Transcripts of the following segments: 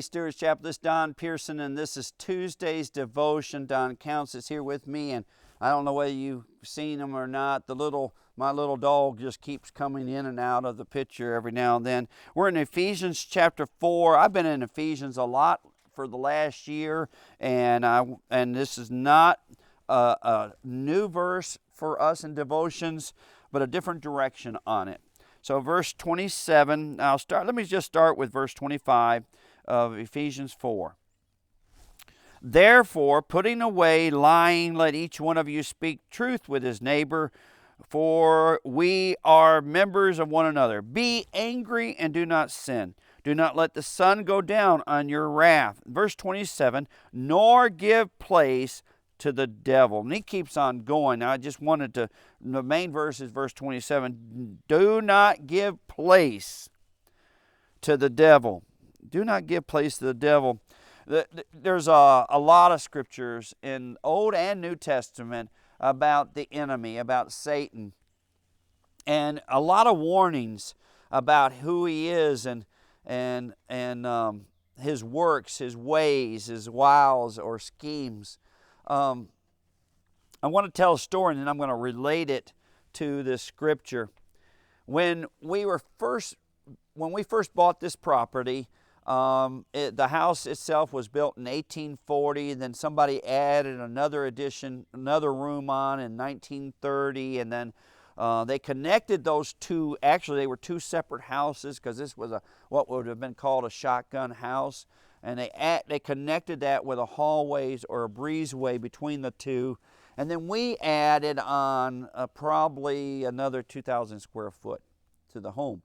Stewards Chapel. This is Don Pierson, and this is Tuesday's devotion. Don Counts is here with me, and I don't know whether you've seen him or not. My little dog just keeps coming in and out of the picture every now and then. We're in Ephesians chapter 4. I've been in Ephesians a lot for the last year, and this is not a new verse for us in devotions, but a different direction on it. So verse 27, let me just start with verse 25 of Ephesians 4. Therefore, putting away lying, let each one of you speak truth with his neighbor, for we are members of one another. Be angry and do not sin. Do not let the sun go down on your wrath. Verse 27, nor give place to the devil. And he keeps on going. Now, the main verse is verse 27. Do not give place to the devil. Do not give place to the devil. There's a lot of scriptures in Old and New Testament about the enemy, about Satan, and a lot of warnings about who he is and his works, his ways, his wiles or schemes. I want to tell a story, and then I'm going to relate it to this scripture. When we first bought this property, the house itself was built in 1840, and then somebody added another room on in 1930, and then they connected those two. Actually, they were two separate houses because this was what would have been called a shotgun house, and they connected that with a hallways or a breezeway between the two, and then we added on probably another 2,000 square foot to the home.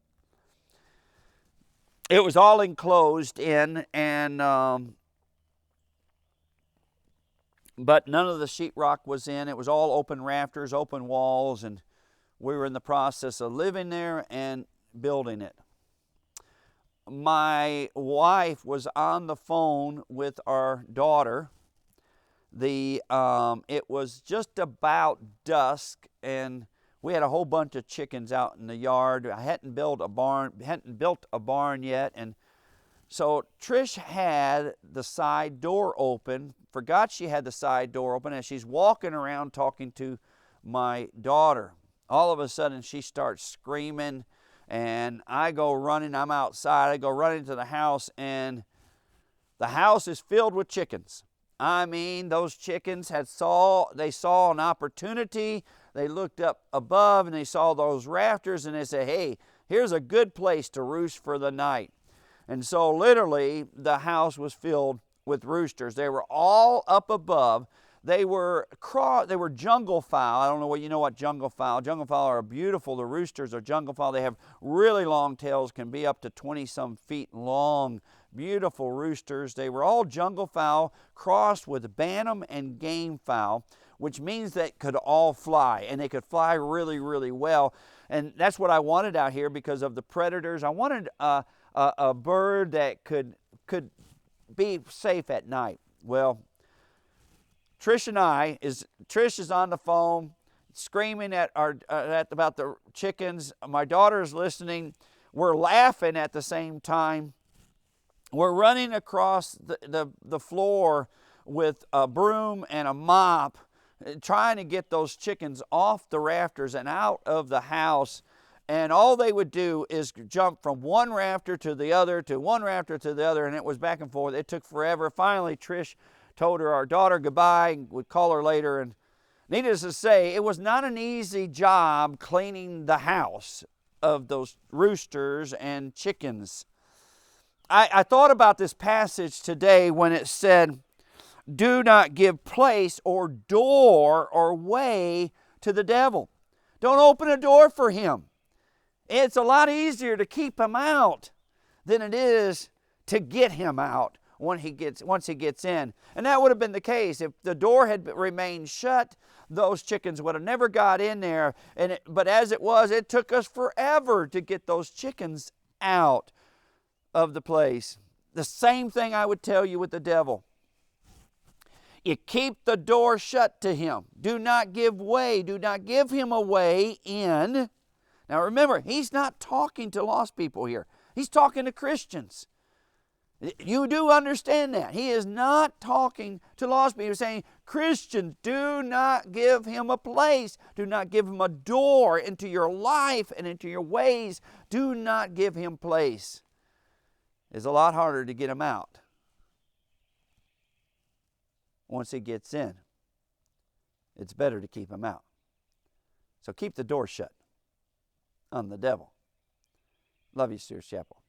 It was all enclosed in, but none of the sheetrock was in. It was all open rafters, open walls, and we were in the process of living there and building it. My wife was on the phone with our daughter. It was just about dusk, and we had a whole bunch of chickens out in the yard. I hadn't built a barn yet, and so Trish had the side door open. Forgot she had the side door open, as she's walking around talking to my daughter. All of a sudden, she starts screaming, and I go running. I'm outside. I go running to the house, and the house is filled with chickens. I mean, those chickens saw an opportunity. They looked up above and they saw those rafters, and they said, hey, here's a good place to roost for the night. And so literally the house was filled with roosters. They were all up above. They were jungle fowl. I don't know what jungle fowl. Jungle fowl are beautiful. The roosters are jungle fowl. They have really long tails, can be up to 20-some feet long. Beautiful roosters. They were all jungle fowl crossed with bantam and game fowl, which means they could all fly, and they could fly really, really well. And that's what I wanted out here because of the predators. I wanted a bird that could be safe at night. Well, Trish is on the phone screaming about the chickens. My daughter's listening. We're laughing at the same time. We're running across the floor with a broom and a mop, trying to get those chickens off the rafters and out of the house. And all they would do is jump from one rafter to the other, to one rafter to the other, and it was back and forth. It took forever. Finally, Trish told our daughter goodbye and would call her later. And needless to say, it was not an easy job cleaning the house of those roosters and chickens. I thought about this passage today when it said, do not give place or door or way to the devil. Don't open a door for him. It's a lot easier to keep him out than it is to get him out once he gets in. And that would have been the case. If the door had remained shut, those chickens would have never got in there. But as it was, it took us forever to get those chickens out of the place. The same thing I would tell you with the devil. You keep the door shut to him. Do not give way. Do not give him a way in. Now remember, he's not talking to lost people here. He's talking to Christians. You do understand that. He is not talking to lost people. He's saying, Christians, do not give him a place. Do not give him a door into your life and into your ways. Do not give him place. It's a lot harder to get him out once he gets in. It's better to keep him out. So keep the door shut on the devil. Love you, Steers Chapel.